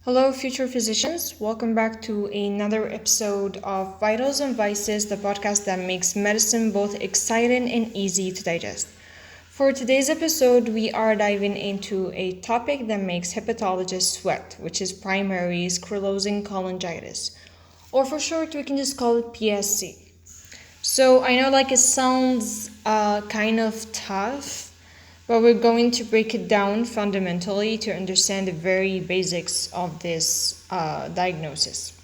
Hello, future physicians. Welcome back to another episode of Vitals and Vices, the podcast that makes medicine both exciting and easy to digest. For today's episode, we are diving into a topic that makes hepatologists sweat, which is primary screlosing cholangitis, or for short, we can just call it PSC. So I know it sounds kind of tough, but we're going to break it down fundamentally to understand the very basics of this diagnosis.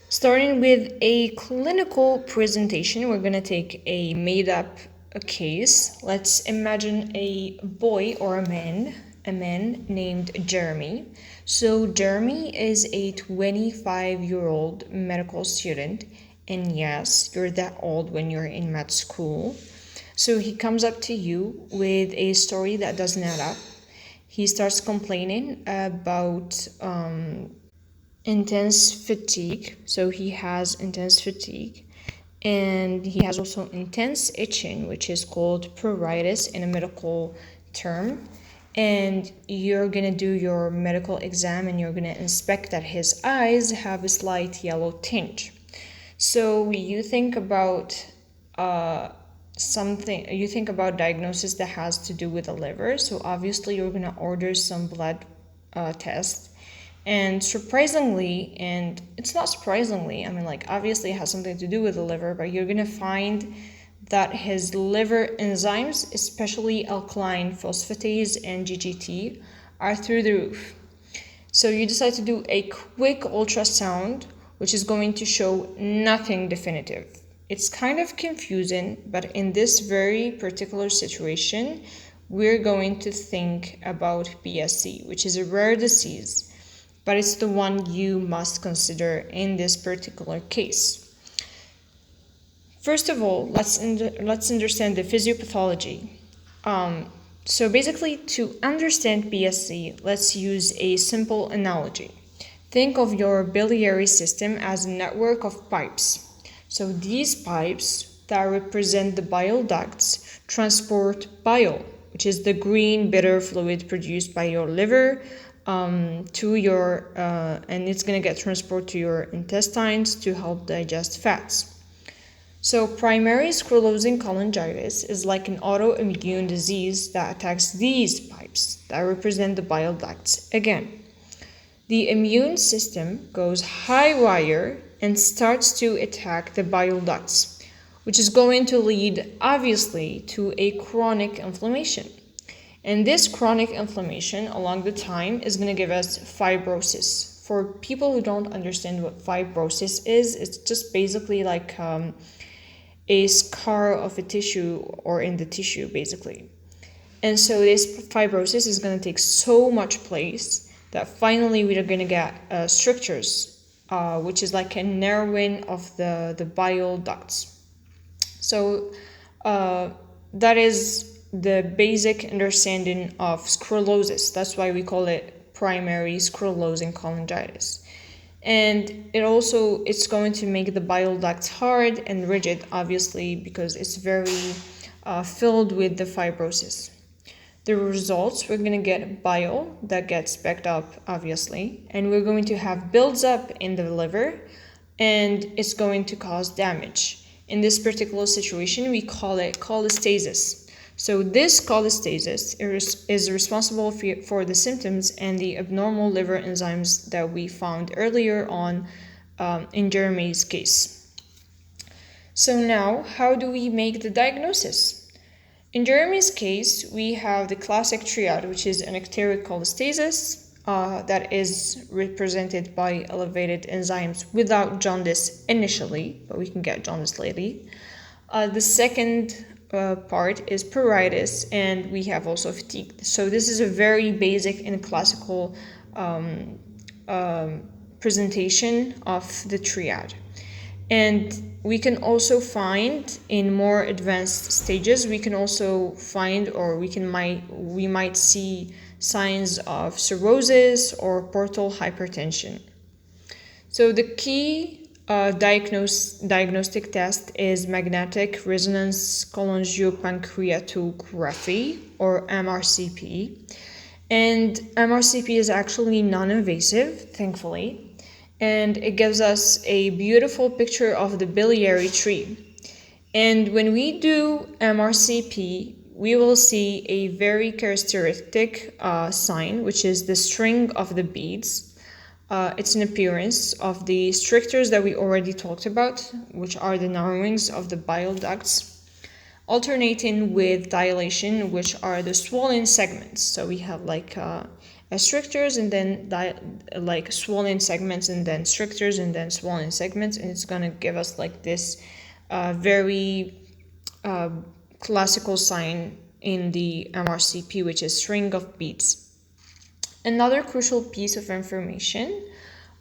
Starting with a clinical presentation, we're going to take a made-up case. Let's imagine a boy or a man named Jeremy. So Jeremy is a 25-year-old medical student, and yes, you're that old when you're in med school. So he comes up to you with a story that doesn't add up. He starts complaining about intense fatigue. So he has intense fatigue. And he has also intense itching, which is called pruritus in a medical term. And you're going to do your medical exam and you're going to inspect that his eyes have a slight yellow tinge. So you think about you think about diagnosis that has to do with the liver. So obviously you're going to order some blood tests, and surprisingly, and it's not surprisingly, obviously it has something to do with the liver, but you're going to find that his liver enzymes, especially alkaline phosphatase and GGT, are through the roof. So you decide to do a quick ultrasound, which is going to show nothing definitive. It's kind of confusing, but in this very particular situation, we're going to think about PSC, which is a rare disease, but it's the one you must consider in this particular case. First of all, let's understand the physiopathology. So basically, to understand PSC, let's use a simple analogy. Think of your biliary system as a network of pipes. So these pipes that represent the bile ducts transport bile, which is the green bitter fluid produced by your liver, to your and it's going to get transported to your intestines to help digest fats. So primary screlosing cholangitis is like an autoimmune disease that attacks these pipes that represent the bile ducts again. The immune system goes haywire and starts to attack the bile ducts, which is going to lead, obviously, to a chronic inflammation. And this chronic inflammation along the time is going to give us fibrosis. For people who don't understand what fibrosis is, it's just basically like a scar of a tissue or in the tissue, basically. And so this fibrosis is going to take so much place that finally we are going to get strictures, which is like a narrowing of the bile ducts. So that is the basic understanding of sclerosis. That's why we call it primary screlosing cholangitis. And it's going to make the bile ducts hard and rigid, obviously, because it's very filled with the fibrosis. The results, we're going to get bile that gets backed up, obviously, and we're going to have builds up in the liver, and it's going to cause damage. In this particular situation, we call it cholestasis. So this cholestasis is responsible for the symptoms and the abnormal liver enzymes that we found earlier on in Jeremy's case. So now, how do we make the diagnosis? In Jeremy's case, we have the classic triad, which is an icteric cholestasis that is represented by elevated enzymes without jaundice initially, but we can get jaundice later. The second part is pruritus, and we have also fatigue. So this is a very basic and classical presentation of the triad. And we can also find in more advanced stages, we might see signs of cirrhosis or portal hypertension. So the key diagnostic test is magnetic resonance cholangiopancreatography, or MRCP. And MRCP is actually non-invasive, thankfully, and it gives us a beautiful picture of the biliary tree. And when we do MRCP, we will see a very characteristic sign, which is the string of the beads. It's an appearance of the strictures that we already talked about, which are the narrowings of the bile ducts, alternating with dilation, which are the swollen segments. So we have like strictures and then like swollen segments and then strictures and then swollen segments, and it's gonna give us like this very classical sign in the MRCP, which is string of beads. Another crucial piece of information,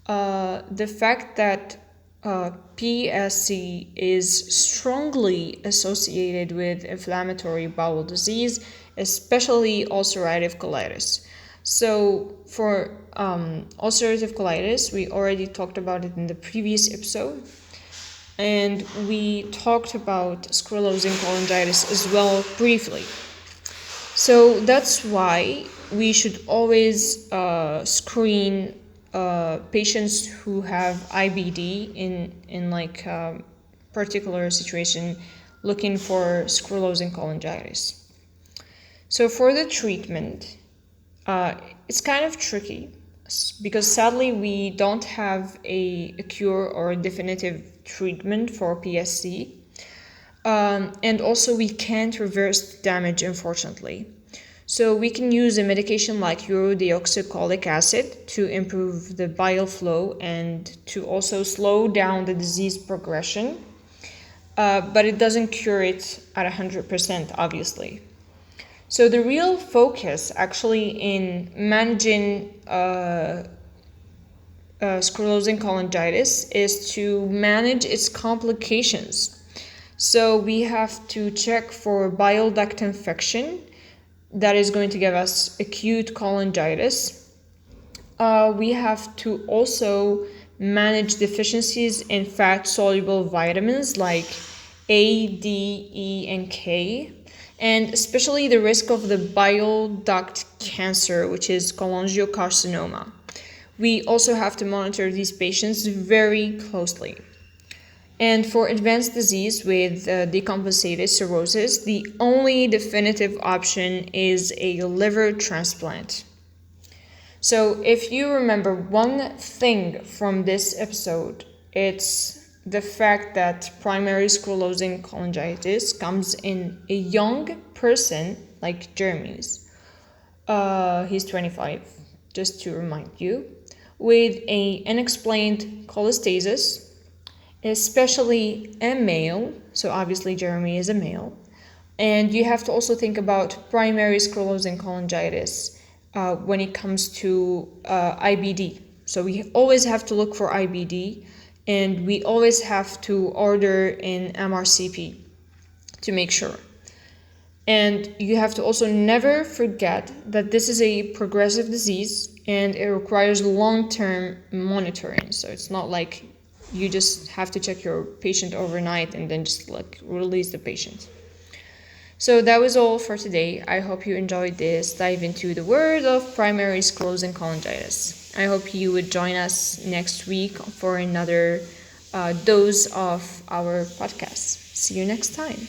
the fact that PSC is strongly associated with inflammatory bowel disease, especially ulcerative colitis. So for ulcerative colitis, we already talked about it in the previous episode, and we talked about sclerosing cholangitis as well briefly. So that's why we should always screen patients who have IBD in like particular situation, looking for sclerosing cholangitis. So for the treatment, it's kind of tricky because sadly we don't have a cure or a definitive treatment for PSC. And also we can't reverse damage, unfortunately. So we can use a medication like ursodeoxycholic acid to improve the bile flow and to also slow down the disease progression, but it doesn't cure it at 100%, obviously. So the real focus actually in managing sclerosing cholangitis is to manage its complications. So we have to check for bile duct infection that is going to give us acute cholangitis. We have to also manage deficiencies in fat-soluble vitamins like A, D, E, and K, and especially the risk of the bile duct cancer, which is cholangiocarcinoma. We also have to monitor these patients very closely. And for advanced disease with decompensated cirrhosis, the only definitive option is a liver transplant. So if you remember one thing from this episode, it's the fact that primary sclerosing cholangitis comes in a young person like Jeremy's. He's 25, just to remind you, with an unexplained cholestasis, especially a male, so obviously Jeremy is a male. And you have to also think about primary sclerosing cholangitis when it comes to IBD. So we always have to look for IBD, and we always have to order an MRCP to make sure. And you have to also never forget that this is a progressive disease and it requires long-term monitoring. So it's not like you just have to check your patient overnight and then just like release the patient. So that was all for today. I hope you enjoyed this dive into the world of primary sclerosing cholangitis. I hope you would join us next week for another dose of our podcast. See you next time.